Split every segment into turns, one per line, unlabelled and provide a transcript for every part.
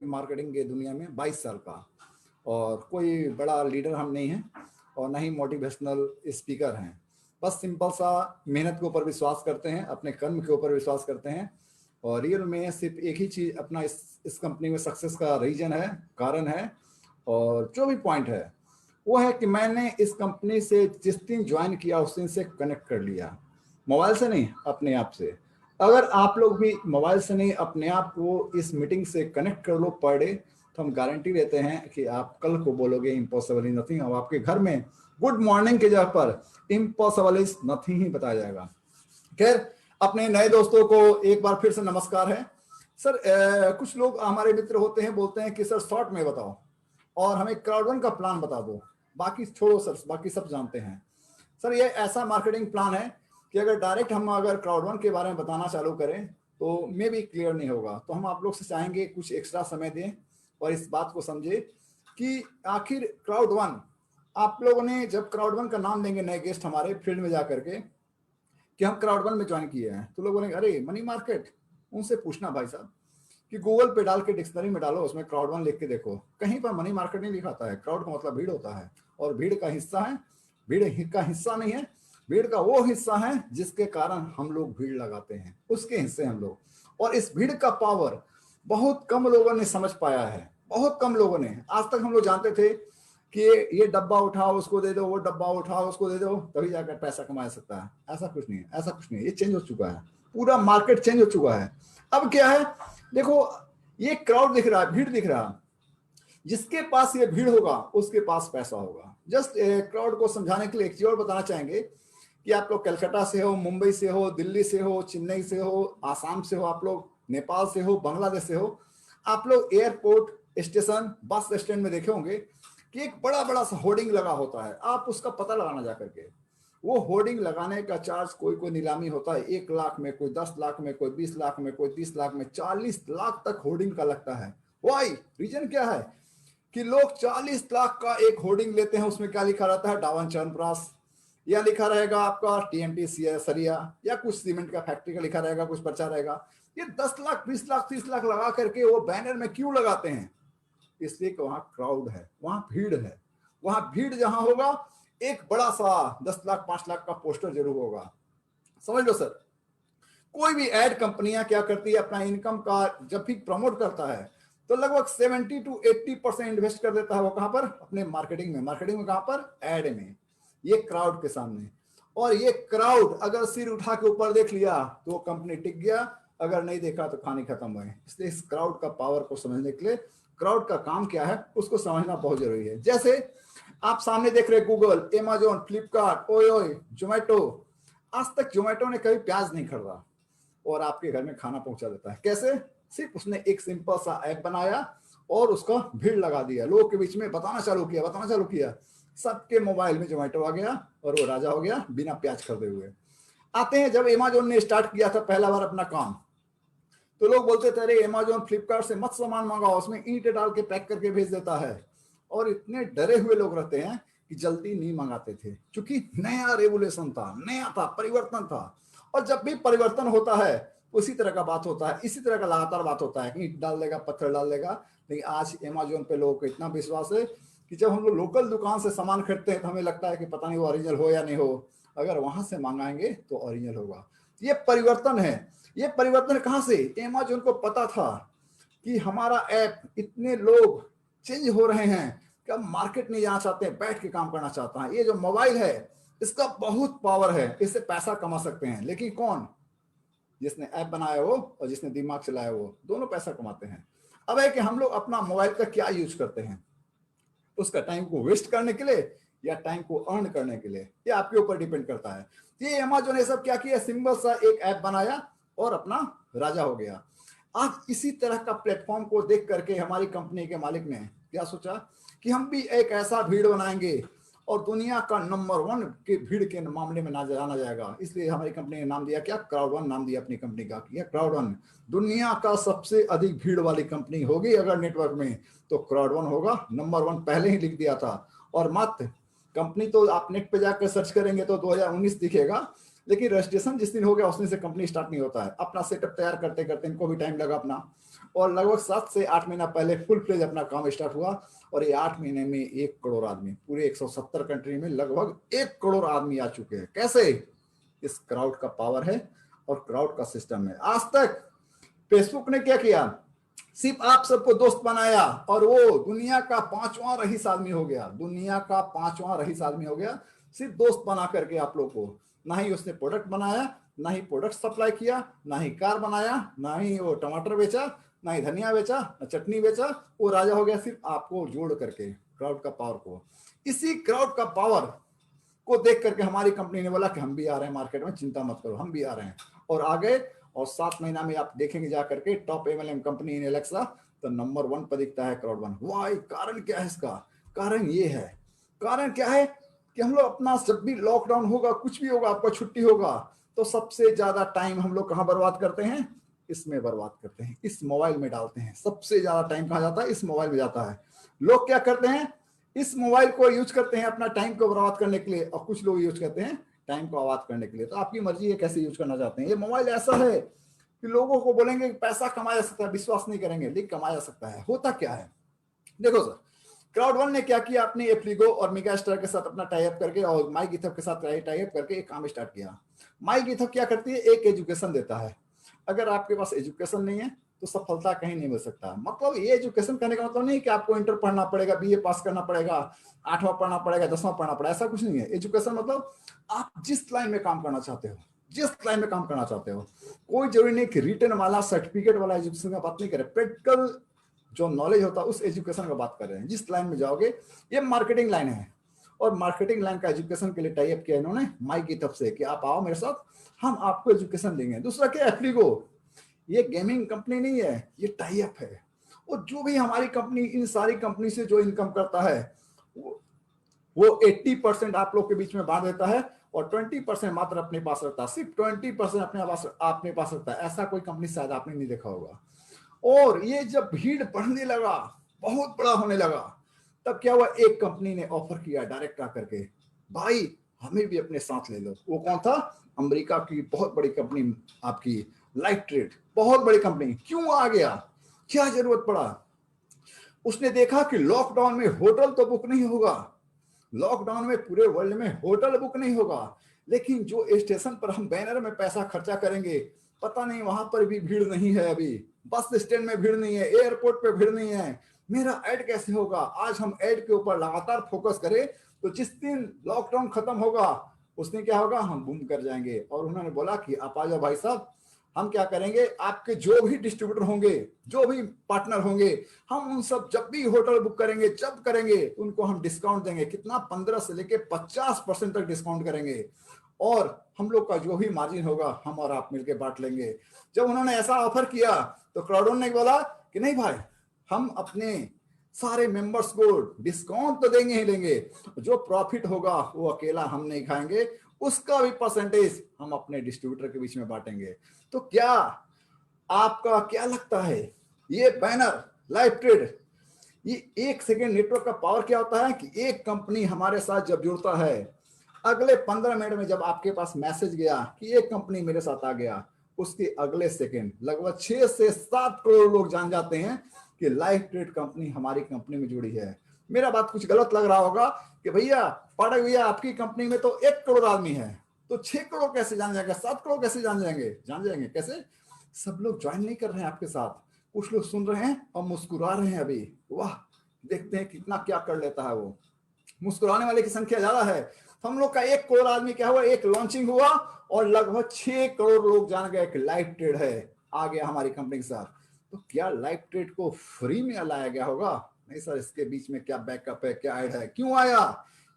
Marketing के दुनिया में 22 साल का, और कोई बड़ा लीडर हम नहीं हैं और ना ही मोटिवेशनल स्पीकर हैं। बस सिंपल सा मेहनत के ऊपर विश्वास करते हैं, अपने कर्म के ऊपर विश्वास करते हैं, और रियल में सिर्फ एक ही चीज़ अपना इस कंपनी में सक्सेस का रीजन है, कारण है, और जो भी पॉइंट है वो है कि मैंने इस कंपनी से जिस दिन ज्वाइन किया उस दिन से कनेक्ट कर लिया, मोबाइल से नहीं, अपने आप से। अगर आप लोग भी मोबाइल से नहीं अपने आप को इस मीटिंग से कनेक्ट कर लो पर डे, तो हम गारंटी देते हैं कि आप कल को बोलोगे इम्पॉसिबल इज नथिंग, और आपके घर में गुड मॉर्निंग के जगह पर इम्पॉसिबल इज नथिंग ही बताया जाएगा। खैर, अपने नए दोस्तों को एक बार फिर से नमस्कार है सर। कुछ लोग हमारे मित्र होते हैं, बोलते हैं कि सर शॉर्ट में बताओ और हमें क्राउड1 का प्लान बता दो, बाकी छोड़ो सर, बाकी सब जानते हैं। सर ये ऐसा मार्केटिंग प्लान है कि अगर डायरेक्ट हम अगर क्राउड1 के बारे में बताना चालू करें तो मे भी क्लियर नहीं होगा, तो हम आप लोग से चाहेंगे कुछ एक्स्ट्रा समय दें और इस बात को समझे कि आखिर क्राउड1, आप लोगों ने जब क्राउड1 का नाम देंगे नए गेस्ट हमारे फील्ड में जाकर के कि हम क्राउड1 में ज्वाइन किए हैं, तो लोग बोलेंगे अरे मनी मार्केट। उनसे पूछना भाई साहब कि गूगल पे डाल के डिक्शनरी में डालो, उसमें क्राउड1 लिख के देखो, कहीं पर मनी मार्केट नहीं लिखाता है। क्राउड का मतलब भीड़ होता है, और भीड़ का हिस्सा है, भीड़ का हिस्सा नहीं है, भीड़ का वो हिस्सा है जिसके कारण हम लोग भीड़ लगाते हैं, उसके हिस्से हम लोग। और इस भीड़ का पावर बहुत कम लोगों ने समझ पाया है, बहुत कम लोगों ने। आज तक हम लोग जानते थे कि ये डब्बा उठाओ उसको दे दो, वो डब्बा उठाओ उसको दे दो, तभी जाकर पैसा कमा सकता है। ऐसा कुछ नहीं है, ऐसा कुछ नहीं है, ये चेंज हो चुका है, पूरा मार्केट चेंज हो चुका है। अब क्या है, देखो ये क्राउड दिख रहा है, भीड़ दिख रहा है, जिसके पास ये भीड़ होगा उसके पास पैसा होगा। जस्ट क्राउड को समझाने के लिए एक चीज और बताना चाहेंगे कि आप लोग कलकत्ता से हो, मुंबई से हो, दिल्ली से हो, चेन्नई से हो, आसाम से हो, आप लोग नेपाल से हो, बांग्लादेश से हो, आप लोग एयरपोर्ट स्टेशन बस स्टैंड में देखे होंगे कि एक बड़ा बड़ा सा होर्डिंग लगा होता है। आप उसका पता लगाना जाकर के, वो होर्डिंग लगाने का चार्ज कोई नीलामी होता है 1 लाख में, कोई 10 लाख में, कोई 20 लाख में, कोई 30 लाख में, 40 लाख तक होर्डिंग का लगता है। वाई रीजन क्या है कि लोग 40 लाख का एक होर्डिंग लेते हैं, उसमें क्या लिखा रहता है, डावन च्यवनप्राश, या लिखा रहेगा आपका टीएमटी सरिया, या कुछ सीमेंट का फैक्ट्री का लिखा रहेगा, कुछ पर्चा रहेगा। ये 10 लाख 20 लाख 30 लाख लगा करके वो बैनर में क्यों लगाते हैं? इसलिए कि वहां क्राउड है, वहां भीड़ है, वहां भीड़ जहां होगा एक बड़ा सा 10 लाख 5 लाख का पोस्टर जरूर होगा। समझ लो सर, कोई भी एड कंपनियां क्या करती है, अपना इनकम का जब भी प्रमोट करता है तो लगभग 70 to 80% इन्वेस्ट कर देता है वो कहां पर, अपने मार्केटिंग में। मार्केटिंग में कहां पर, एड में, ये क्राउड के सामने। और ये क्राउड अगर सिर उठा के ऊपर देख लिया तो कंपनी टिक गया, अगर नहीं देखा तो कहानी खत्म हुई। इसलिए इस क्राउड का पावर को समझने के लिए, क्राउड का काम क्या है उसको समझना बहुत जरूरी है। जैसे आप सामने देख रहे Google, Amazon, Flipkart, OYO, Zomato. आज तक जोमेटो ने कभी प्याज नहीं खरीदा और आपके घर में खाना पहुंचा देता है। कैसे? सिर्फ उसने एक सिंपल सा ऐप बनाया और उसका भीड़ लगा दिया, लोगों के बीच में बताना चालू किया, सबके मोबाइल में जोमेटो आ गया और वो राजा हो गया बिना प्याज खरीदे हुए। आते हैं, जब अमेजोन ने स्टार्ट किया था पहला बार अपना काम, तो लोग बोलते थे अरे अमेजोन फ्लिपकार्ट से मत सामान मंगाओ, उसमें ईंट डाल के पैक करके भेज देता है। और इतने डरे हुए लोग रहते हैं कि जल्दी नहीं मंगाते थे, क्योंकि नया रेगुलेशन था, नया था, परिवर्तन था। और जब भी परिवर्तन होता है उसी तरह का बात होता है, इसी तरह का लगातार बात होता है कि ईंट डाल देगा, पत्थर डाल देगा। लेकिन आज अमेजोन पे लोगों को इतना विश्वास है कि जब हम लोग लोकल दुकान से सामान खरीदते हैं तो हमें लगता है कि पता नहीं वो ओरिजिनल हो या नहीं हो, अगर वहां से मंगाएंगे तो ओरिजिनल होगा। ये परिवर्तन है। ये परिवर्तन कहां से? अमेजोन को पता था कि हमारा ऐप, इतने लोग चेंज हो रहे हैं कि अब मार्केट नहीं जाना चाहते हैं, बैठ के काम करना चाहता है। ये जो मोबाइल है इसका बहुत पावर है, इससे पैसा कमा सकते हैं। लेकिन कौन? जिसने ऐप बनाया वो और जिसने दिमाग चलाया वो, दोनों पैसा कमाते हैं। अब है कि हम लोग अपना मोबाइल का क्या यूज करते हैं, उसका टाइम को वेस्ट करने के लिए या टाइम को अर्न करने के लिए, ये आपके ऊपर डिपेंड करता है। ये अमेजोन ने सब क्या किया, सिंपल सा एक ऐप बनाया और अपना राजा हो गया। आज इसी तरह का प्लेटफॉर्म को देख करके हमारी कंपनी के मालिक ने क्या सोचा कि हम भी एक ऐसा भीड़ बनाएंगे और दुनिया का नंबर 1 के भीड़ के मामले में ना जाना जाएगा। इसलिए हमारी कंपनी ने नाम दिया क्या, क्राउड1 नाम दिया अपनी कंपनी का। क्राउड1 दुनिया का सबसे अधिक भीड़ वाली कंपनी होगी अगर नेटवर्क में, तो क्राउड1 होगा नंबर 1, पहले ही लिख दिया था। और मत कंपनी तो आप नेट पे जाकर सर्च करेंगे तो 2019 दिखेगा, लेकिन रजिस्ट्रेशन जिस दिन हो गया उस दिन से कंपनी स्टार्ट नहीं होता है। अपना सेटअप तैयार करते करते इनको भी टाइम लगा अपना, और लगभग 7 से 8 महीना पहले फुल फ्लेज अपना काम स्टार्ट हुआ। और ये 8 महीने में 1 करोड़ आदमी, पूरे 170 कंट्री में लगभग 1 करोड़ आदमी आ चुके हैं। कैसे? इस क्राउड का पावर है और क्राउड का सिस्टम है। आज तक फेसबुक ने क्या किया, सिर्फ आप सबको दोस्त बनाया और वो दुनिया का 5वां रईस आदमी हो गया, दुनिया का 5वां रईस आदमी हो गया सिर्फ दोस्त बना करके आप लोग को। ना ही उसने प्रोडक्ट बनाया, ना ही प्रोडक्ट सप्लाई किया, ना ही कार बनाया, ना ही वो टमाटर बेचा, ना ही धनिया बेचा, ना चटनी बेचा, वो राजा हो गया सिर्फ आपको जोड़ करके, क्राउड का पावर को। इसी क्राउड का पावर को देख करके हमारी कंपनी ने बोला कि हम भी आ रहे हैं मार्केट में, चिंता मत करो हम भी आ रहे हैं। और आ गए, और 7 महीना में आप देखेंगे जाकर के टॉप एमएलएम कंपनी इन एलेक्सा तो नंबर 1 पर दिखता है क्राउड वन। वाई, कारण क्या है इसका? कारण ये है, कारण क्या है कि हम लोग अपना जब भी लॉकडाउन होगा, कुछ भी होगा, आपका छुट्टी होगा, तो सबसे ज्यादा टाइम हम लोग कहाँ बर्बाद करते हैं? इसमें बर्बाद करते हैं, इस मोबाइल में डालते हैं। सबसे ज्यादा टाइम कहाँ जाता है? इस मोबाइल में जाता है। लोग क्या करते हैं? इस मोबाइल को यूज करते हैं अपना टाइम को बर्बाद करने के लिए, और कुछ लोग यूज करते हैं टाइम को आबाद करने के लिए। तो आपकी मर्जी है कैसे यूज करना चाहते हैं। ये मोबाइल ऐसा है कि लोगों को बोलेंगे कि पैसा कमाया जा सकता है, विश्वास नहीं करेंगे, लेकिन कमाया जा सकता है। होता क्या है, देखो सर, क्राउड वन ने क्या किया, अपने एफ्लिगो और मेगा स्टार के साथ अपना टाई अप करके और माई गिथअप के साथ टाई अप करके एक काम स्टार्ट किया। माई गिथअप क्या करती है? एक एजुकेशन देता है। अगर आपके पास एजुकेशन नहीं है तो सफलता कहीं नहीं मिल सकता। मतलब ये एजुकेशन करने का मतलब नहीं कि आपको इंटर पढ़ना पड़ेगा, बीए पास करना पड़ेगा, 8वां पढ़ना पड़ेगा, 10वां पढ़ना पड़ेगा, ऐसा कुछ नहीं है। एजुकेशन मतलब आप जिस लाइन में काम करना चाहते हो, जिस लाइन में काम करना चाहते हो, कोई जरूरी नहीं कि रिटर्न वाला सर्टिफिकेट वाला एजुकेशन का बात नहीं करे, प्रैक्टिकल जो नॉलेज होता है उस एजुकेशन का बात कर रहे हैं। जिस लाइन में जाओगे, ये मार्केटिंग लाइन है, और मार्केटिंग लाइन का एजुकेशन के लिए टाई अप किया इन्होंने माई की तरफ से कि आप आओ मेरे साथ, हम आपको एजुकेशन देंगे। दूसरा क्या, एफ्लिगो, ये गेमिंग कंपनी नहीं है, ये टाई अप है। और जो भी हमारी कंपनी इन सारी कंपनी से जो इनकम करता है वो 80% आप लोग के बीच में बांट देता है और 20% मात्र अपने पास रखता है। सिर्फ 20% अपने पास रखता है। ऐसा कोई कंपनी शायद आपने नहीं देखा होगा। और ये जब भीड़ बढ़ने लगा, बहुत बड़ा होने लगा, तब क्या हुआ, एक कंपनी ने ऑफर किया डायरेक्ट आकर के, भाई हमें भी अपने साथ ले लो। वो कौन था? अमेरिका की बहुत बड़ी कंपनी, आपकी लाइफ ट्रेड, बहुत बड़ी कंपनी। क्यों आ गया, क्या जरूरत पड़ा? उसने देखा कि लॉकडाउन में होटल तो बुक नहीं होगा, लॉकडाउन में पूरे वर्ल्ड में होटल बुक नहीं होगा, लेकिन जो स्टेशन पर हम बैनर में पैसा खर्चा करेंगे, पता नहीं वहां पर भी भीड़ नहीं है, अभी बस स्टैंड में भीड़ नहीं है, एयरपोर्ट पे भीड़ नहीं है, मेरा ऐड कैसे होगा? आज हम ऐड के ऊपर लगातार फोकस करें तो जिस दिन लॉकडाउन खत्म होगा उस दिन क्या होगा, हम बूम कर जाएंगे। और उन्होंने बोला कि आप आ जाओ भाई साहब, हम क्या करेंगे, आपके जो भी डिस्ट्रीब्यूटर होंगे, जो भी पार्टनर होंगे, हम उन सब जब भी होटल बुक करेंगे, जब करेंगे, उनको हम डिस्काउंट देंगे। कितना? 15 से लेके 50% तक डिस्काउंट करेंगे, और हम लोग का जो भी मार्जिन होगा हम और आप मिलके बांट लेंगे। जब उन्होंने ऐसा ऑफर किया तो क्राउडन ने बोला कि नहीं भाई, हम अपने सारे मेंबर्स को डिस्काउंट तो देंगे ही देंगे, जो प्रॉफिट होगा वो अकेला हम नहीं खाएंगे, उसका भी परसेंटेज हम अपने डिस्ट्रीब्यूटर के बीच में बांटेंगे। तो क्या आपका क्या लगता है, ये बैनर लाइव ट्रेड, ये 1 सेकेंड नेटवर्क का पावर क्या होता है कि एक कंपनी हमारे साथ जब जुड़ता है, अगले 15 मिनट में जब आपके पास मैसेज गया कि एक कंपनी मेरे साथ आ गया, उसके अगले सेकेंड लगभग 6 से 7 करोड़ लोग जान जाते हैं कि लाइफ ट्रेड कंपनी हमारी कंपनी में जुड़ी है। मेरा बात कुछ गलत लग रहा होगा कि भैया पाठक भैया आपकी कंपनी में तो 1 करोड़ आदमी है, तो 6 करोड़ कैसे जान जाएंगे, 7 करोड़ कैसे जान जाएंगे? जान जाएंगे कैसे? सब लोग ज्वाइन नहीं कर रहे हैं आपके साथ, कुछ लोग सुन रहे हैं और मुस्कुरा रहे हैं अभी। वाह, देखते हैं कितना क्या कर लेता है वो। मुस्कुराने वाले की संख्या ज्यादा है। हम लोग का 1 करोड़ आदमी क्या हुआ, एक लॉन्चिंग हुआ और लगभग 6 करोड़ लोग जान गए कि लाइव ट्रेड है, आ गया हमारी कंपनी के साथ। तो क्या लाइव ट्रेड को फ्री में लाया गया होगा? नहीं सर, इसके बीच में क्या बैकअप है, क्या ऐड है? क्यों आया?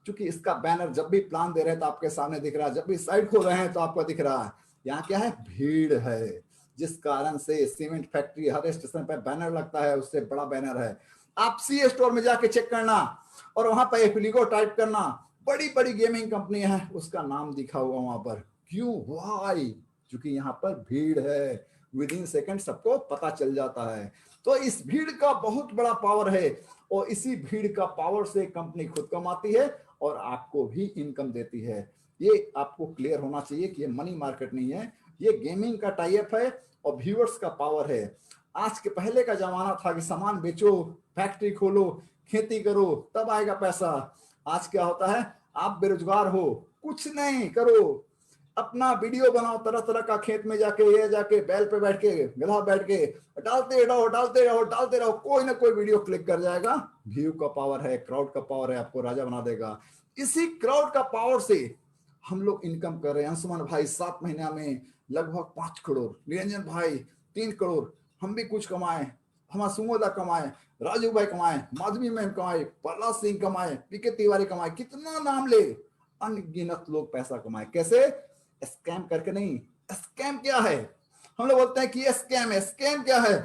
क्योंकि इसका बैनर जब भी प्लान दे रहे हैं तो आपके सामने दिख रहा है, जब भी साइट खोल रहे हैं तो आपको दिख रहा है। यहाँ क्या है, भीड़ है, जिस कारण से सीमेंट फैक्ट्री हर स्टेशन पर बैनर लगता है, उससे बड़ा बैनर है। आप सी स्टोर में जाके चेक करना और वहां पर एफ्लिगो टाइप करना, बड़ी बड़ी गेमिंग कंपनी है, उसका नाम दिखा हुआ वहां पर। क्यों? वाई, क्योंकि यहाँ पर भीड़ है, विद इन सेकेंड सबको पता चल जाता है। तो इस भीड़ का बहुत बड़ा पावर है, और इसी भीड़ का पावर से कंपनी खुद कमाती है और आपको भी इनकम देती है। ये आपको क्लियर होना चाहिए कि ये मनी मार्केट नहीं है, ये गेमिंग का टाई अप है और व्यूअर्स का पावर है। आज के पहले का जमाना था कि सामान बेचो, फैक्ट्री खोलो, खेती करो, तब आएगा पैसा। आज क्या होता है, आप बेरोजगार हो, कुछ नहीं करो, अपना वीडियो बनाओ तरह तरह का, खेत में जाके, ये जाके, बैल पे बैठ के, गधा बैठ के, डालते रहो डालते रहो डालते रहो, कोई ना कोई वीडियो क्लिक कर जाएगा। व्यू का पावर है, क्राउड का पावर है, आपको राजा बना देगा। इसी क्राउड का पावर से हम लोग इनकम कर रहे हैं। अंशुमन भाई 7 महीना में लगभग 5 करोड़, निरंजन भाई 3 करोड़, हम भी कुछ कमाए, हमारा सुमोदा कमाए, राजू भाई कमाए, माधवी मैम कमाए, प्रहलाद सिंह कमाए, पीके तिवारी कमाए, कितना नाम ले, अनगिनत लोग पैसा कमाए। कैसे? स्कैम करके नहीं। स्कैम क्या है? हम लोग बोलते हैं कि ये स्कैम है। स्कैम क्या है?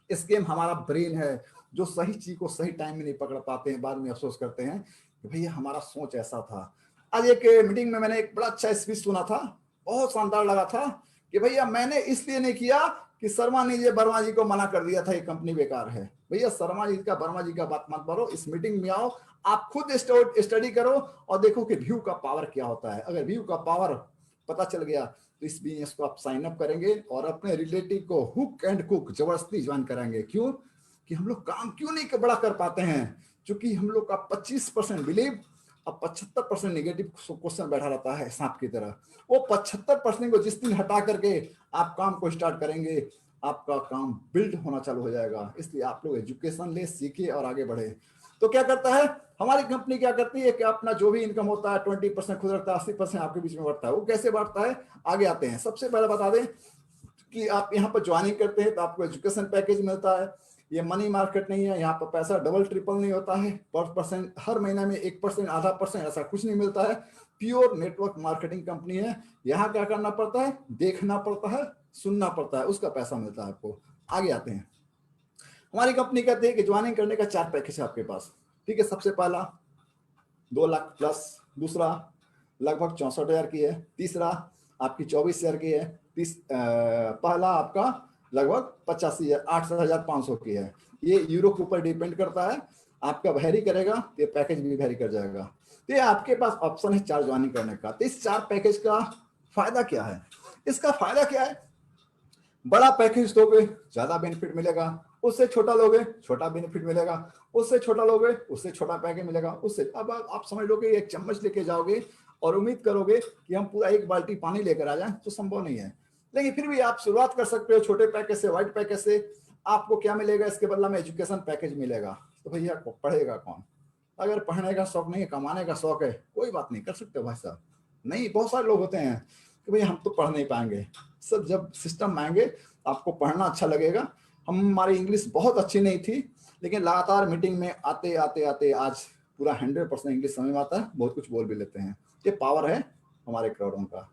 स्कैम हमारा ब्रेन है, जो सही चीज को सही टाइम में नहीं पकड़ पाते हैं, बाद में अफसोस करते हैं कि भैया हमारा सोच ऐसा था। आज एक मीटिंग में मैंने एक बड़ा अच्छा स्पीच सुना था, बहुत शानदार लगा था कि भैया मैंने इसलिए नहीं किया कि शर्मा ने वर्मा जी को मना कर दिया था ये कंपनी बेकार है। भैया शर्मा जी का, वर्मा जी का बात मत करो, इस मीटिंग में आओ, आप खुद स्टडी करो और देखो कि व्यू का पावर क्या होता है। अगर व्यू का पावर पता चल गया तो इस बिजनेस को आप साइन अप करेंगे और अपने रिलेटिव को हुक एंड कुक जबरदस्ती ज्वाइन कराएंगे। क्यों? कि हम लोग काम क्यों नहीं बड़ा कर पाते हैं? क्योंकि हम लोग का 25% बिलीव और 75% नेगेटिव क्वेश्चन बैठा रहता है सांप की तरह। वो 75% को जिस दिन हटा करके आप काम को स्टार्ट करेंगे, आपका काम बिल्ड होना चालू हो जाएगा। इसलिए आप लोग एजुकेशन ले, सीखे और आगे बढ़े। तो क्या करता है हमारी कंपनी, क्या करती है कि अपना जो भी इनकम होता है 20% खुद रखता है, 80% आपके बीच में बढ़ता है। वो कैसे बढ़ता है, आगे आते हैं। सबसे पहले बता दें कि आप यहाँ पर ज्वाइनिंग करते हैं तो आपको एजुकेशन पैकेज मिलता है। ये मनी मार्केट नहीं है, यहाँ पर पैसा डबल ट्रिपल नहीं होता है, पर परसेंट हर महीना में 1%, आधा परसेंट, ऐसा कुछ नहीं मिलता है। प्योर नेटवर्क मार्केटिंग कंपनी है। यहाँ क्या करना पड़ता है, देखना पड़ता है, सुनना पड़ता है, उसका पैसा मिलता है आपको। आगे आते हैं। हमारी कंपनी कहती है कि ज्वाइनिंग करने का 4 पैकेज है आपके पास। ठीक है, सबसे पहला 2 लाख प्लस, दूसरा लगभग 64,000 की है, तीसरा आपकी 24,000 की है, पहला आपका लगभग 85,000, 8,500 की है। ये यूरो के ऊपर डिपेंड करता है, आपका वैरी करेगा, ये पैकेज भी वैरी कर जाएगा। तो ये आपके पास ऑप्शन है 4 ज्वाइनिंग करने का। तो इस 4 पैकेज का फायदा क्या है? इसका फायदा क्या है, बड़ा पैकेज लोगे ज्यादा बेनिफिट मिलेगा, उससे छोटा लोगे छोटा बेनिफिट मिलेगा, उससे छोटा लोगे उससे छोटा पैकेज मिलेगा। उससे अब आप समझ लो कि एक चम्मच लेके जाओगे और उम्मीद करोगे कि हम पूरा 1 बाल्टी पानी लेकर आ जाएं, तो संभव नहीं है। लेकिन फिर भी आप शुरुआत कर सकते हो छोटे पैकेज से, व्हाइट पैकेज से। आपको क्या मिलेगा इसके बदला में? एजुकेशन पैकेज मिलेगा। तो भैया पढ़ेगा कौन? अगर पढ़ने का शौक नहीं है, कमाने का शौक है, कोई बात नहीं, कर सकते हो भाई साहब। नहीं, बहुत सारे लोग होते हैं कि भैया हम तो पढ़ नहीं पाएंगे। सब जब सिस्टम आएंगे आपको पढ़ना अच्छा लगेगा। हमारी इंग्लिश बहुत अच्छी नहीं थी, लेकिन लगातार मीटिंग में आते आते आते आज पूरा 100% इंग्लिश समझ में आता है, बहुत कुछ बोल भी लेते हैं। ये पावर है हमारे क्राउडों का।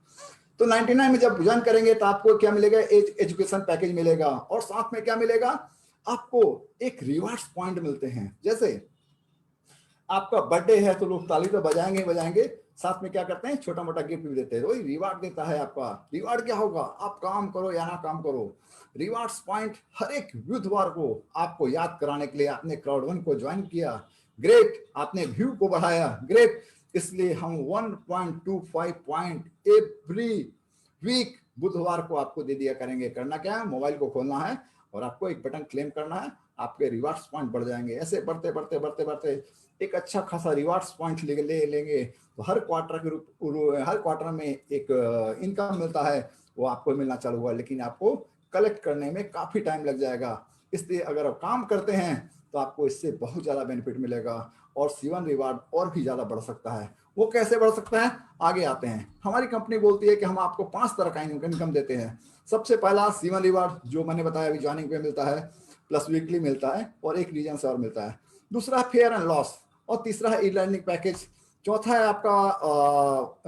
तो 99 में जब ज्वाइन करेंगे तो आपको क्या मिलेगा? एजुकेशन पैकेज मिलेगा, और साथ में क्या मिलेगा? आपको एक रिवार्ड्स पॉइंट मिलते हैं। जैसे आपका बर्थडे है तो लोग ताली तो बजाएंगे बजाएंगे, साथ में क्या करते हैं, छोटा मोटा गिफ्ट भी देते हैं। वही रिवार्ड देता है आपका। रिवार्ड क्या होगा? आप काम करो या ना काम करो, रिवार्ड्स पॉइंट हर एक बुधवार को आपको याद कराने के लिए आपने क्राउड1 को ज्वाइन किया, ग्रेट, आपने व्यू को बढ़ाया, ग्रेट। इसलिए हम 1.25 पॉइंट एवरी वीक बुधवार को आपको दे दिया करेंगे। करना क्या है, मोबाइल को खोलना है और आपको एक बटन क्लेम करना है, आपके रिवार्ड्स पॉइंट बढ़ जाएंगे। ऐसे बढ़ते बढ़ते बढ़ते बढ़ते एक अच्छा खासा रिवार्ड्स पॉइंट ले लेंगे तो हर क्वार्टर में एक इनकम मिलता है, वो आपको मिलना चालू हुआ। लेकिन आपको कलेक्ट करने में काफी टाइम लग जाएगा। इसलिए अगर आप काम करते हैं तो आपको इससे बहुत ज्यादा बेनिफिट मिलेगा और सीवन रिवार्ड और भी ज्यादा बढ़ सकता है। वो कैसे बढ़ सकता है, आगे आते हैं। हमारी कंपनी बोलती है कि हम आपको 5 तरह का इनकम देते हैं। सबसे पहला सीवन रिवार्ड, जो मैंने बताया अभी ज्वाइनिंग पे मिलता है, प्लस वीकली मिलता है, और एक रीजन से और मिलता है। दूसरा फेयर एंड लॉस, और तीसरा है ई लर्निंग पैकेज। चौथा है आपका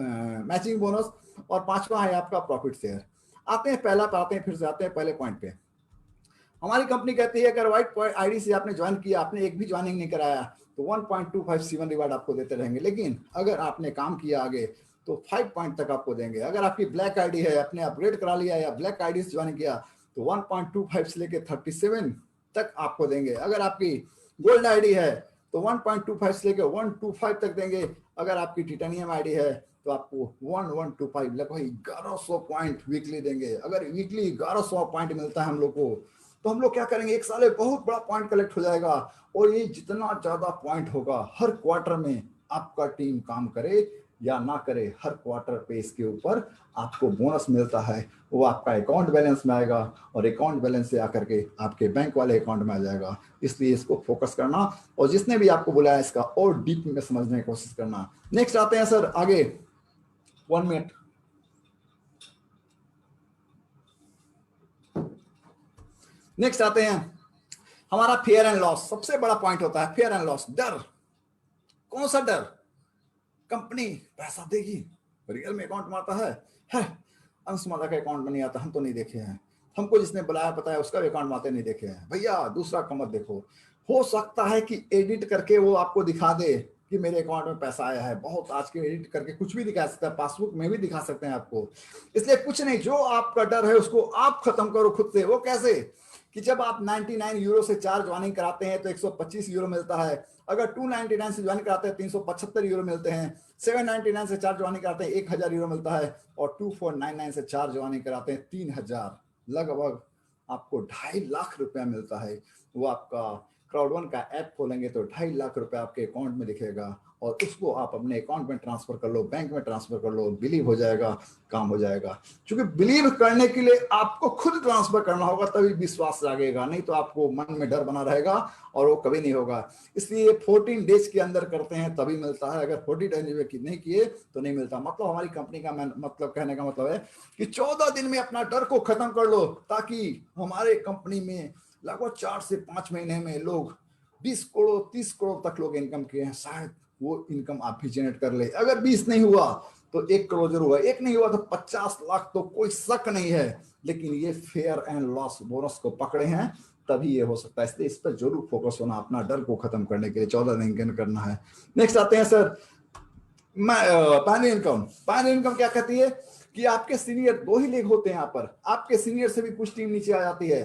मैचिंग बोनस, और पांचवा है आपका प्रॉफिट शेयर। आते हैं पहला पर, आते हैं फिर से आते हैं पहले पॉइंट पे। हमारी कंपनी कहती है अगर व्हाइट आईडी से आपने ज्वाइन किया, आपने एक भी ज्वाइनिंग नहीं कराया, तो 1.25 सीवन रिवार्ड आपको देते रहेंगे। लेकिन अगर आपने काम किया आगे तो 5 पॉइंट तक आपको देंगे। अगर आपकी ब्लैक आईडी है, आपने अपग्रेड करा लिया या ब्लैक आईडी से ज्वाइन किया, तो 1.25 से लेकर 37 तक आपको देंगे। अगर आपकी गोल्ड आईडी है तो 1.25 से लेकर 125 तक देंगे। अगर आपकी टिटेनियम आईडी है तो आपको 1125 लगभग 1100 पॉइंट वीकली देंगे। अगर वीकली 1100 पॉइंट मिलता है हम लोग को, तो हम लोग क्या करेंगे, एक साल में बहुत बड़ा पॉइंट कलेक्ट हो जाएगा। और ये जितना ज्यादा पॉइंट होगा हर क्वार्टर में, आपका टीम काम करे या ना करे, हर क्वार्टर पे इसके ऊपर आपको बोनस मिलता है। वो आपका अकाउंट बैलेंस में आएगा और अकाउंट बैलेंस से आकर के आपके बैंक वाले अकाउंट में आ जाएगा। इसलिए इसको फोकस करना, और जिसने भी आपको बुलाया इसका और डीप में समझने की कोशिश करना। नेक्स्ट आते हैं सर आगे, 1 मिनट। नेक्स्ट आते हैं हमारा फेयर एंड लॉस। सबसे बड़ा पॉइंट होता है फेयर एंड लॉस, डर। कौन सा डर? कंपनी पैसा देगी, रियल में अकाउंट में आता है अंशुमाला का अकाउंट में नहीं आता, हम तो नहीं देखे हैं, हमको जिसने बुलाया पता है उसका भी अकाउंट में आते नहीं देखे हैं। भैया दूसरा कमत देखो, हो सकता है कि एडिट करके वो आपको दिखा दे कि मेरे अकाउंट में पैसा आया है। बहुत आज के एडिट करके कुछ भी दिखा सकता है, पासबुक में भी दिखा सकते हैं आपको। इसलिए कुछ नहीं, जो आपका डर है उसको आप खत्म करो खुद से। वो कैसे कि जब आप 99 यूरो से 4 ज्वाइनिंग कराते हैं तो 125 यूरो मिलता है। अगर 299 से ज्वाइन कराते हैं 375 यूरो मिलते हैं। 799 से 4 ज्वाइनिंग कराते हैं 1000 यूरो मिलता है। और 2499 से 4 ज्वाइनिंग कराते हैं 3000, लगभग आपको 2.5 लाख रुपया मिलता है। वो आपका क्राउड1 का ऐप खोलेंगे तो 2.5 लाख रुपया आपके अकाउंट में दिखेगा, और उसको आप अपने अकाउंट में ट्रांसफर कर लो, बैंक में ट्रांसफर कर लो, बिलीव हो जाएगा, काम हो जाएगा। क्योंकि बिलीव करने के लिए आपको खुद ट्रांसफर करना होगा, तभी विश्वास जागेगा, नहीं तो आपको मन में डर बना रहेगा और वो कभी नहीं होगा। इसलिए 14 डेज के अंदर करते हैं तभी मिलता है, अगर 40 डेज नहीं किए तो नहीं मिलता। मतलब हमारी कंपनी का मतलब कहने का मतलब है कि 14 दिन में अपना डर को खत्म कर लो, ताकि हमारे कंपनी में लगभग 4 से 5 महीने में लोग 20 करोड़ 30 करोड़ तक लोग इनकम किए हैं। शायद वो इनकम आप भी जनरेट कर ले। अगर 20 नहीं हुआ तो 1 करोड़ जरूर हुआ, 1 नहीं हुआ तो 50 लाख, तो कोई शक नहीं है। लेकिन ये फेयर एंड लॉस बोनस को पकड़े हैं तभी ये हो सकता है। इसलिए इस पर जरूर फोकस होना, अपना डर को खत्म करने के लिए 14 दिन करना है। नेक्स्ट आते हैं sir pan income. Pan income क्या कहती है कि आपके सीनियर 2 ही लेग होते हैं यहाँ पर, आपके सीनियर से भी कुछ टीम नीचे आ जाती है।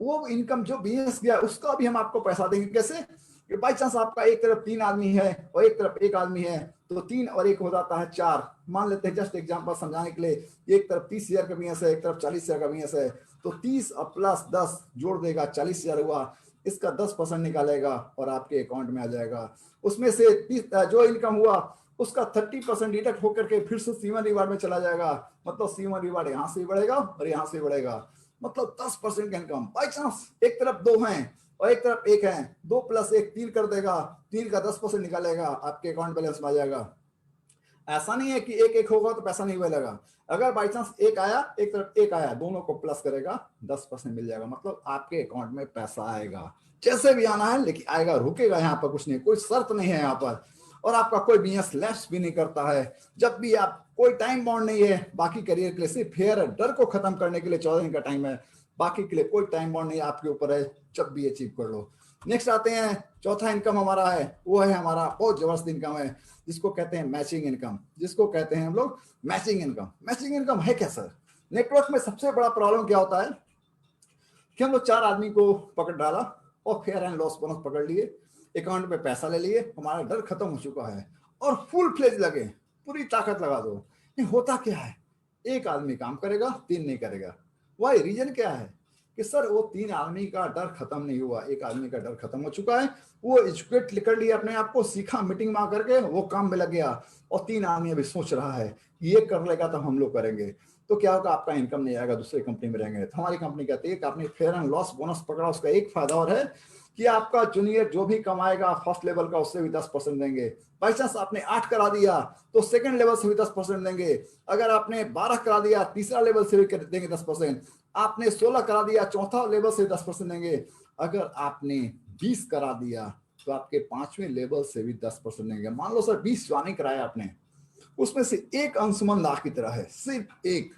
वो इनकम जो बिजनेस गया उसका भी हम आपको पैसा देंगे। कैसे? बाई चांस आपका एक तरफ 3 आदमी है और एक तरफ 1 आदमी है, तो 3 और 1 हो जाता है 4। मान लेते हैं जस्ट एग्जांपल समझाने के लिए, एक तरफ 30,000 का बिजनेस है, एक तरफ 40,000 का बिजनेस है, तो 30 और प्लस 10 जोड़ देगा 40,000 हुआ। इसका 10% निकालेगा और आपके अकाउंट में आ जाएगा। उसमें से 30 जो इनकम हुआ उसका 30% डिडक्ट होकर के फिर से सीवन रिवार्ड में चला जाएगा। मतलब सीवन रिवार्ड यहाँ से भी बढ़ेगा और यहाँ से बढ़ेगा, मतलब 10% का इनकम। बाई चांस एक तरफ 2 हैं और एक तरफ 1 है, 2 + 1 3 कर देगा, 3 का 10% निकालेगा, आपके अकाउंट बैलेंस में आ जाएगा। ऐसा नहीं है कि 1-1 होगा तो पैसा नहीं मिलेगा। अगर बाई चांस 1 आया, एक तरफ 1 आया, दोनों को प्लस करेगा, 10% मिल जाएगा। मतलब आपके अकाउंट में पैसा आएगा, जैसे भी आना है, लेकिन आएगा, रुकेगा यहाँ पर कुछ नहीं, कोई शर्त नहीं है यहाँ पर। और आपका कोई बिजनेस लैप्स भी नहीं करता है। जब भी आप, कोई टाइम बाउंड नहीं है बाकी करियर के लिए, सिर्फ फेयर डर को खत्म करने के लिए 14 दिन का टाइम है, बाकी के लिए कोई टाइम बाउंड नहीं है, आपके ऊपर है, जब भी अचीव कर लो। नेक्स्ट आते हैं, चौथा इनकम हमारा है, वो है हमारा बहुत जबरदस्त इनकम है, जिसको कहते हैं मैचिंग इनकम, जिसको कहते हैं हम लोग मैचिंग इनकम। मैचिंग इनकम है क्या सर? नेटवर्क में सबसे बड़ा प्रॉब्लम क्या होता है कि हम लोग 4 आदमी को पकड़ डाला और फेयर एंड लॉस बोनस पकड़ लिए, अकाउंट में पैसा ले लिए, हमारा डर खत्म हो चुका है और फुल फ्लेज लगे, पूरी ताकत लगा दो। नहीं होता क्या है, 1 आदमी काम करेगा, 3 नहीं करेगा। वाई रीजन क्या है कि सर वो 3 आदमी का डर खत्म नहीं हुआ, 1 आदमी का डर खत्म हो चुका है। वो एजुकेट कर लिया अपने आप को, सीखा, मीटिंग में आकर के वो काम में लग गया, और 3 आदमी अभी सोच रहा है ये कर लेगा तो हम लोग करेंगे, तो क्या होगा, आपका इनकम नहीं आएगा, दूसरी कंपनी में रहेंगे। तो हमारी कंपनी कहती है कि आपने फेयर एंड लॉस बोनस पकड़ा, उसका एक फायदा और है कि आपका जूनियर जो भी कमाएगा फर्स्ट लेवल का उससे भी 10% देंगे। बाई चांस आपने 8 करा दिया तो सेकंड लेवल से भी 10% देंगे। अगर आपने 12 करा दिया तीसरा लेवल से भी देंगे 10%। आपने 16 करा दिया चौथा लेवल से 10% देंगे। अगर आपने 20 करा दिया तो आपके 5वें लेवल से भी 10% देंगे। मान लो सर 20 ज्वाइनिंग कराया आपने, उसमें से एक अंशुमन लाख की तरह है, सिर्फ एक,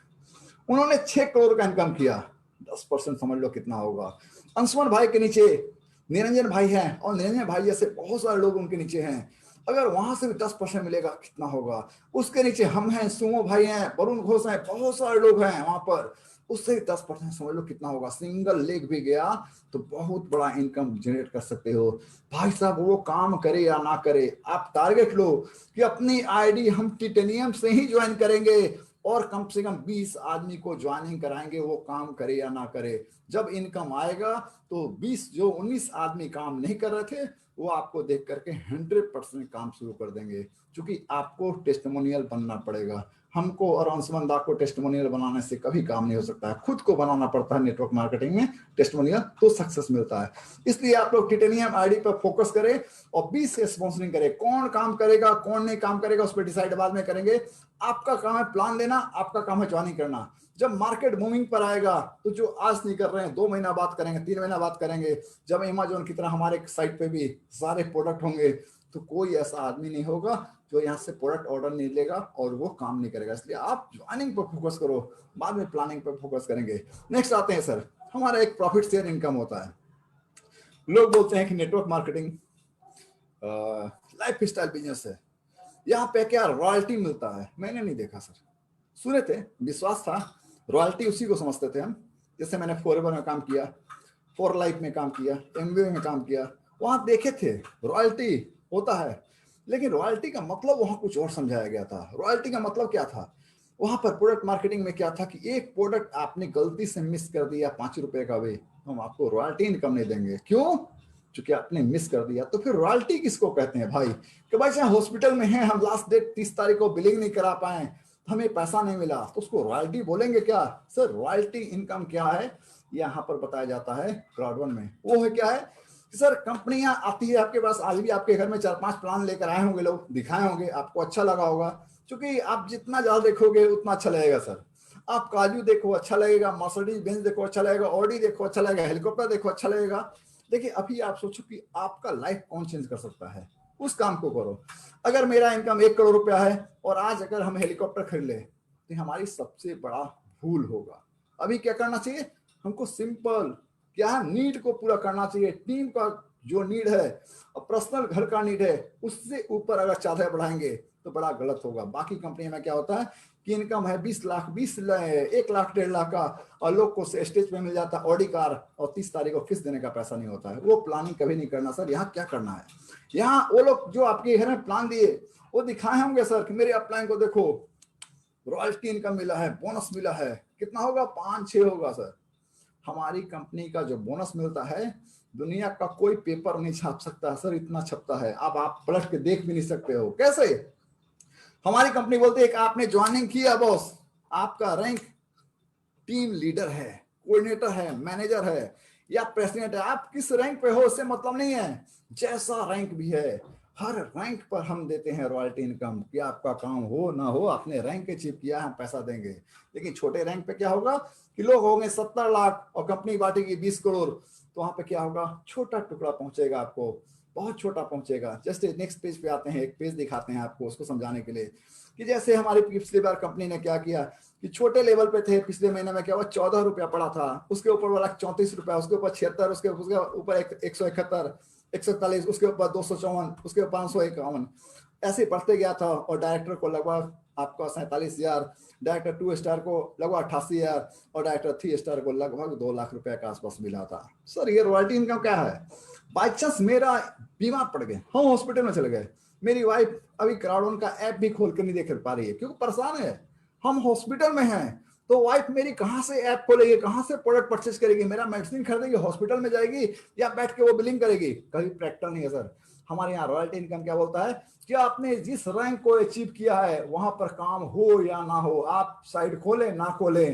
उन्होंने 6 करोड़ का इनकम किया, 10% समझ लो कितना होगा। अंशुमन भाई के नीचे निरंजन भाई हैं, और निरंजन भाई जैसे बहुत सारे लोग उनके नीचे हैं, अगर वहां से भी 10% मिलेगा कितना होगा। उसके नीचे हम हैं, सुमो भाई हैं, वरुण घोष हैं, बहुत सारे लोग हैं वहां पर, उससे 10% समझ लो कितना होगा, सिंगल लेग भी गया तो बहुत बड़ा इनकम जनरेट कर सकते हो। भाई साहब वो काम करे या ना करे, आप टारगेट लो कि अपनी आईडी हम टिटेनियम से ही ज्वाइन करेंगे और कम से कम 20 आदमी को ज्वाइनिंग कराएंगे, वो काम करे या ना करे। जब इनकम आएगा तो 20 जो 19 आदमी काम नहीं कर रहे थे वो आपको देख करके 100% काम शुरू कर देंगे, क्योंकि आपको टेस्टिमोनियल बनना पड़ेगा। हमको और अंशुमन दा को टेस्टिमोनियल बनाने से कभी काम नहीं हो सकता है, खुद को बनाना पड़ता है नेटवर्क मार्केटिंग में टेस्टिमोनियल, तो सक्सेस मिलता है। इसलिए आप लोग टिटेनियम आईडी पर फोकस करें और 20 से स्पॉन्सरिंग करें। कौन काम करेगा कौन नहीं काम करेगा उस पर डिसाइड बाद में करेंगे। आपका काम है प्लान लेना, आपका काम है ज्वाइनिंग करना। जब मार्केट मूविंग पर आएगा तो जो आज नहीं कर रहे हैं 2 महीना बात करेंगे, 3 महीना बात करेंगे। जब अमेजोन की तरह हमारे साइट पे भी सारे प्रोडक्ट होंगे तो कोई ऐसा आदमी नहीं होगा जो यहाँ से प्रोडक्ट ऑर्डर नहीं लेगा और वो काम नहीं करेगा। इसलिए आप ज्वाइनिंग पर फोकस करो, बाद में प्लानिंग पर फोकस करेंगे। नेक्स्ट आते हैं सर, हमारा एक प्रॉफिट शेयर इनकम होता है। लोग बोलते हैं कि network marketing life style business है, यहाँ पे क्या रॉयल्टी मिलता है? मैंने नहीं देखा सर, सुने थे, विश्वास था रॉयल्टी उसी को समझते थे हम। जैसे मैंने फॉरएवर में काम किया, फॉर लाइफ में काम किया, एमवे में काम किया, वहां देखे थे रॉयल्टी होता है, लेकिन रॉयल्टी का मतलब वहां कुछ और समझाया गया था। रॉयल्टी का मतलब क्या था वहां पर? प्रोडक्ट मार्केटिंग में क्या था कि एक प्रोडक्ट आपने गलती से मिस कर दिया 5 रुपए का भी, हम आपको रॉयल्टी इनकम नहीं देंगे। क्यों? क्योंकि आपने मिस कर दिया। तो फिर रॉयल्टी किसको कहते हैं भाई? कि भाई चाहे हॉस्पिटल में है, हम लास्ट डेट 30 तारीख को बिलिंग नहीं करा पाए, हमें पैसा नहीं मिला, तो उसको रॉयल्टी बोलेंगे क्या? सर रॉयल्टी इनकम क्या है यहाँ पर बताया जाता है क्लाउड वन में। वो है क्या है सर, कंपनियां आती है आपके पास, आज भी आपके घर में 4-5 प्लान लेकर आए होंगे, लोग दिखाए होंगे, आपको अच्छा लगा होगा, क्योंकि आप जितना ज्यादा देखोगे उतना अच्छा लगेगा सर। आप काजू देखो अच्छा लगेगा, मर्सिडीज बेंज देखो अच्छा लगेगा, ऑडी देखो अच्छा लगेगा, हेलीकॉप्टर देखो अच्छा लगेगा। देखिए अभी आप सोचो कि आपका लाइफ कौन चेंज कर सकता है, उस काम को करो। अगर मेरा इनकम 1 करोड़ रुपया है और आज अगर हम हेलीकॉप्टर खरीद ले तो हमारी सबसे बड़ा भूल होगा। अभी क्या करना चाहिए हमको? सिंपल क्या है, नीड को पूरा करना चाहिए। टीम का जो नीड है और पर्सनल घर का नीड है उससे ऊपर अगर चादर बढ़ाएंगे तो बड़ा गलत होगा। बाकी कंपनी में क्या होता है कि इनकम है 20 लाख 1 लाख 1.5 लाख का और लोग को स्टेज पे मिल जाता है ऑडी कार और 30 तारीख को किस देने का पैसा नहीं होता है। वो प्लानिंग कभी नहीं करना सर। यहाँ क्या करना है, यहाँ वो लोग जो आपके घर में प्लान दिए वो दिखाए होंगे सर कि मेरे अपलाइन को देखो रॉयल्टी इनकम मिला है, बोनस मिला है, कितना होगा 5-6 होगा सर। हमारी कंपनी का जो बोनस मिलता है दुनिया का कोई पेपर नहीं छाप सकता सर, इतना छपता है। अब आप पलट के देख भी नहीं सकते हो। कैसे? हमारी कंपनी बोलती है कि आपने ज्वाइनिंग किया बॉस, आपका रैंक टीम लीडर है, कोऑर्डिनेटर है, मैनेजर है या प्रेसिडेंट है, आप किस रैंक पे हो उससे मतलब नहीं है, जैसा रैंक भी है हर रैंक पर हम देते हैं रॉयल्टी इनकम। कि आपका काम हो ना हो, आपने रैंक अचीव किया हम पैसा देंगे। लेकिन छोटे रैंक पे क्या होगा कि लोग होंगे 70 लाख और कंपनी बांटेगी 20 करोड़, तो वहां पे क्या होगा, छोटा टुकड़ा पहुंचेगा आपको, बहुत छोटा पहुंचेगा। जस्ट नेक्स्ट पेज पे आते हैं, एक पेज दिखाते हैं आपको उसको समझाने के लिए कि जैसे हमारी पिछली बार कंपनी ने क्या किया कि छोटे लेवल पे थे। पिछले महीने में क्या हुआ, 14 रुपया पड़ा था, उसके ऊपर वाला 34 रुपया, उसके ऊपर 76, उसके ऊपर 171, 141, उसके ऊपर 254, उसके ऊपर 551, ऐसे बढ़ते गया था। और डायरेक्टर को लगभग आपका 47,000, डायरेक्टर 2 स्टार को लगभग 88,000 और डायरेक्टर 3 स्टार को लगभग 2 लाख रुपए के आसपास मिला था। सर ये रॉयल्टी इनकम क्या है? बाई चांस मेरा बीमार पड़ गए, हम हॉस्पिटल में चले गए, मेरी वाइफ अभी क्राउडन का ऐप भी खोल कर नहीं देख पा रही है क्योंकि परेशान है, हम हॉस्पिटल में हैं, तो वाइफ मेरी कहां से ऐप खोलेगी, कहां से प्रोडक्ट परचेज करेगी, मेरा मेडिसिन खरीदेगी, हॉस्पिटल में जाएगी या बैठ के वो बिलिंग करेगी? कभी प्रैक्टिकल नहीं है सर। हमारे यहाँ रॉयल्टी इनकम क्या बोलता है कि आपने जिस रैंक को अचीव किया है वहां पर काम हो या ना हो, आप साइड खोले ना खोले,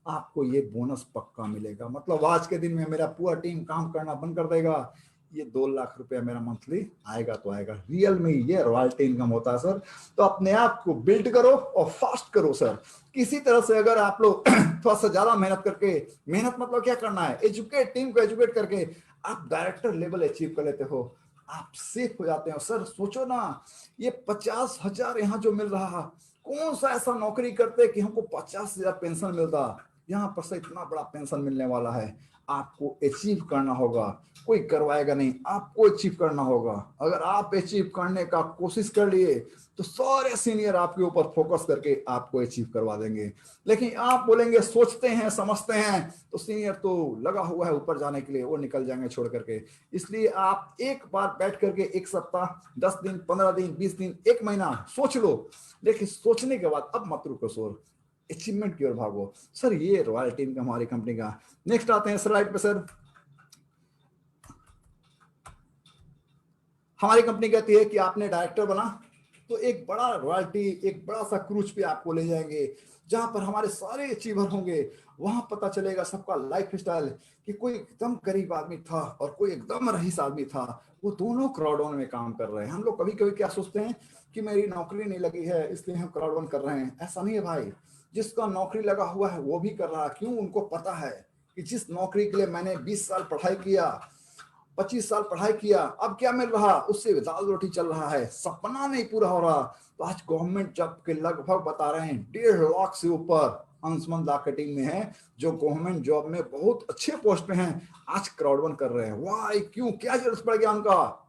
आपको ये बोनस पक्का मिलेगा। मतलब आज के दिन में मेरा पूरा टीम काम करना बंद कर देगा, ये 2 लाख रुपया मेरा मंथली आएगा तो आएगा। रियल में ये रॉयल्टी इनकम होता है सर। तो अपने आप को बिल्ड करो और फास्ट करो सर। किसी तरह से अगर आप लोग थोड़ा सा ज्यादा मेहनत करके, मेहनत मतलब क्या करना है, एजुकेट, टीम को एजुकेट करके आप डायरेक्टर लेवल अचीव कर लेते हो, आप सेफ हो जाते हो। सर सोचो ना, ये 50,000 यहाँ जो मिल रहा, कौन सा ऐसा नौकरी करते कि हमको 50,000 पेंशन मिलता, यहाँ पर से इतना बड़ा पेंशन मिलने वाला है। आपको अचीव करना होगा, कोई करवाएगा नहीं, आपको अचीव करना होगा। अगर आप अचीव करने का कोशिश कर लिए तो सारे सीनियर आपके ऊपर फोकस करके आपको अचीव करवा देंगे। लेकिन आप बोलेंगे सोचते हैं समझते हैं, तो सीनियर तो लगा हुआ है ऊपर जाने के लिए, वो निकल जाएंगे छोड़ करके। इसलिए आप एक बार बैठ करके एक सप्ताह, 10 दिन, 15 दिन, 20 दिन, एक महीना सोच लो। लेकिन सोचने के बाद अब मत रुको सर, अचीवमेंट की ओर भागो। सर ये रॉयल टीम का हमारी कंपनी का। नेक्स्ट आते हैं स्लाइड पे सर। हमारी कंपनी कहती है कि आपने डायरेक्टर बना तो एक बड़ा रॉयल्टी, एक बड़ा सा क्रूज पे आपको ले जाएंगे, जहां पर हमारे सारे अचीवर होंगे। वहां पता चलेगा सबका लाइफ स्टाइल, कि कोई एकदम गरीब आदमी था और कोई एकदम रईस आदमी था, वो दोनों क्राउड में काम कर रहे हैं। हम लोग कभी कभी क्या सोचते हैं कि मेरी नौकरी नहीं लगी है इसलिए हम क्राउड कर रहे हैं। ऐसा नहीं है भाई, जिसका नौकरी लगा हुआ है वो भी कर रहा है। क्यों? उनको पता है कि जिस नौकरी के लिए मैंने 20 साल पढ़ाई किया, 25 साल पढ़ाई किया, अब क्या मिल रहा? उससे दाल रोटी चल रहा है, सपना नहीं पूरा हो रहा। तो आज गवर्नमेंट जॉब के लगभग बता रहे हैं 1.5 लाख से ऊपर अंशुमन मार्केटिंग में है, जो गवर्नमेंट जॉब में बहुत अच्छे पोस्ट में हैं, आज क्राउड वन कर रहे हैं। वाई, क्यों, क्या जरूरत पड़ गया उनका?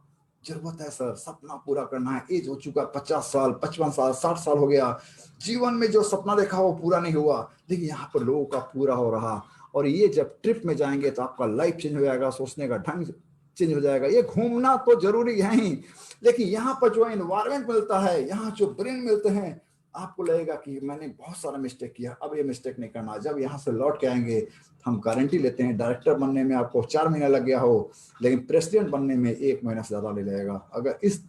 जरूरत है सर, सपना पूरा करना है। एज हो चुका 50 साल, 55 साल, 60 साल हो गया, जीवन में जो सपना देखा वो पूरा नहीं हुआ, लेकिन यहाँ पर लोगों का पूरा हो रहा। और ये जब ट्रिप में जाएंगे तो आपका लाइफ चेंज हो जाएगा, सोचने का ढंग चेंज हो जाएगा। ये घूमना तो जरूरी है ही, लेकिन यहाँ पर जो एनवायरमेंट मिलता है, यहाँ जो ब्रेन मिलते हैं, आपको लगेगा कि मैंने बहुत सारा मिस्टेक किया, अब ये मिस्टेक नहीं करना। जब यहाँ से लौट के आएंगे, हम गारंटी लेते हैं डायरेक्टर बनने में आपको 4 महीना लग गया हो, लेकिन प्रेसिडेंट बनने में 1 महीना से ज्यादा ले जाएगा, अगर इस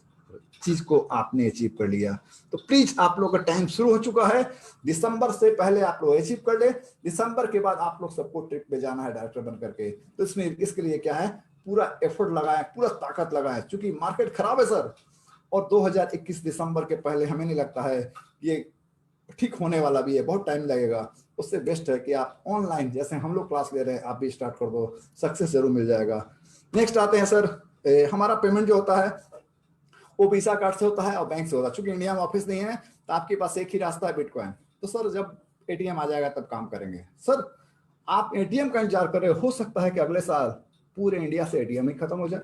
चीज को आपने अचीव कर लिया। तो प्लीज, आप लोग का टाइम शुरू हो चुका है। दिसंबर से पहले आप लोग अचीव कर ले। दिसंबर के बाद आप लोग सबको ट्रिप पे जाना है डायरेक्टर बन करके। तो इसमें इसके लिए क्या है, पूरा एफर्ट लगाए, पूरा ताकत लगाए, क्योंकि मार्केट खराब है सर। और 2021 दिसंबर के पहले हमें नहीं लगता है ये ठीक होने वाला भी है, बहुत टाइम लगेगा। उससे बेस्ट है कि आप ऑनलाइन, जैसे हम लोग क्लास ले रहे हैं, आप भी स्टार्ट कर दो, सक्सेस जरूर मिल जाएगा। नेक्स्ट आते हैं सर। हमारा पेमेंट जो होता है वो वीसा कार्ड से होता है और बैंक से होता है। चूंकि इंडिया में ऑफिस नहीं है तो आपके पास एक ही रास्ता है, बिटकॉइन। तो सर जब एटीएम आ जाएगा तब काम करेंगे। सर आप एटीएम का इंतजार कर रहे हो सकता है कि अगले साल पूरे इंडिया से एटीएम ही खत्म हो जाए,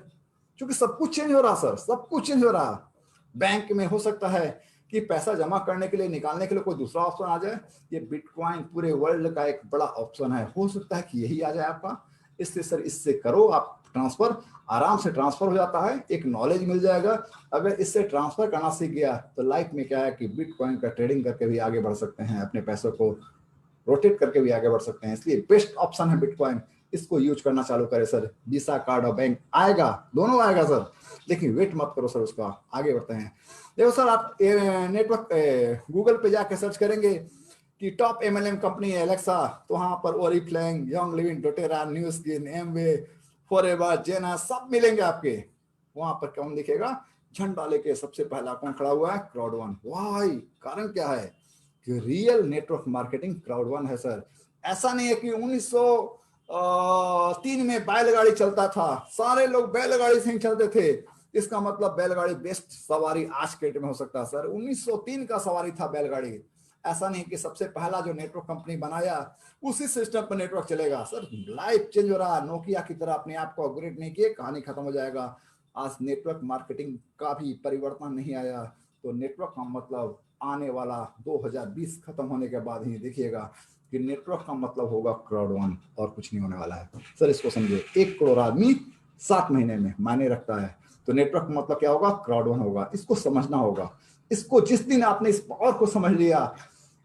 क्योंकि सब कुछ चेंज हो रहा सर, सब कुछ चेंज हो रहा। बैंक में हो सकता है कि पैसा जमा करने के लिए, निकालने के लिए कोई दूसरा ऑप्शन आ जाए। ये बिटकॉइन पूरे वर्ल्ड का एक बड़ा ऑप्शन है, हो सकता है कि यही आ जाए आपका। इसलिए सर इससे करो आप ट्रांसफर, आराम से ट्रांसफर हो जाता है, एक नॉलेज मिल जाएगा। अगर इससे ट्रांसफर करना सीख गया तो लाइफ में क्या है कि बिटकॉइन का ट्रेडिंग करके भी आगे बढ़ सकते हैं, अपने पैसों को रोटेट करके भी आगे बढ़ सकते हैं। इसलिए बेस्ट ऑप्शन है बिटकॉइन, इसको यूज करना चालू करें सर। वीसा कार्ड और बैंक आएगा, दोनों आएगा सर, लेकिन वेट मत करो सर उसका, आगे बढ़ते हैं। देखो सर, आप नेटवर्क गूगल पे जाके सर्च करेंगे कि टॉप एमएलएम कंपनी है एलेक्सा, तो वहां पर Oriflame, Young Living, doTERRA, Nu Skin, Amway, Forever, जेना सब मिलेंगे आपके। वहां पर कौन दिखेगा? झंडा लेके सबसे पहला कौन खड़ा हुआ है? Crowd one. वाई, कारण क्या है कि real network marketing crowd one है सर। ऐसा नहीं है कि 1903 में बैलगाड़ी चलता था, सारे लोग बैलगाड़ी से ही चलते थे, इसका मतलब बैलगाड़ी बेस्ट सवारी आज के डेट में हो सकता है सर। 1903 का सवारी था बैलगाड़ी। ऐसा नहीं कि सबसे पहला जो नेटवर्क कंपनी बनाया उसी सिस्टम पर नेटवर्क चलेगा सर। लाइफ चेंज हो रहा है, नोकिया की तरह अपने आप को अपग्रेड नहीं किए, कहानी खत्म हो जाएगा। आज नेटवर्क मार्केटिंग का भी परिवर्तन नहीं आया, तो नेटवर्क का मतलब आने वाला 2020 खत्म होने के बाद ही देखिएगा कि नेटवर्क का मतलब होगा क्राउड वन, और कुछ नहीं होने वाला है सर। इसको समझिए, 1 करोड़ आदमी 7 महीने में मायने रखता है, तो नेटवर्क मतलब क्या होगा? क्राउड वन होगा। इसको समझना होगा। इसको जिस दिन आपने इस पावर को समझ लिया,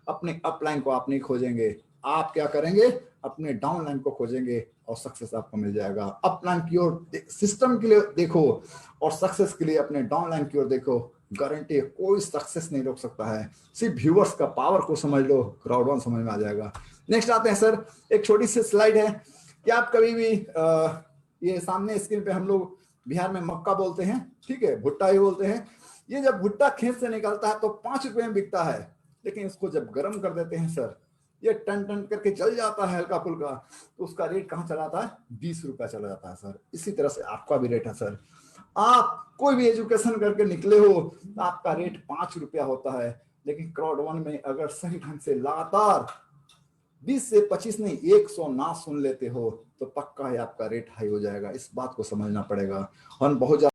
अपने अपलाइन को आप नहीं खोजेंगे, आप क्या करेंगे? अपने डाउनलाइन को खोजेंगे और सक्सेस आपको मिल जाएगा। अपलाइन की ओर सिस्टम के लिए देखो और सक्सेस के लिए अपने डाउनलाइन की ओर देखो, गारंटी है कोई सक्सेस नहीं रोक सकता है। सिर्फ व्यूअर्स का पावर को समझ लो, क्राउड वन समझ में आ जाएगा। नेक्स्ट आते हैं सर, एक छोटी सी स्लाइड है कि आप कभी भी ये सामने स्क्रीन पे हम लोग बिहार में मक्का बोलते हैं, ठीक है, भुट्टा ही बोलते हैं। ये जब भुट्टा खेत से निकलता है तो 5 रुपए में बिकता है, लेकिन इसको जब गर्म कर देते हैं सर, ये टन टन करके चल जाता है हल्का फुल्का, तो उसका रेट कहाँ चला जाता है? 20 रुपया चला जाता है सर। इसी तरह से आपका भी रेट है सर। आप कोई भी एजुकेशन करके निकले हो तो आपका रेट 5 रुपया होता है, लेकिन क्राउड वन में अगर सही ढंग से लगातार 20 से 25 नहीं 100 ना सुन लेते हो तो पक्का ही आपका रेट हाई हो जाएगा। इस बात को समझना पड़ेगा। हम बहुत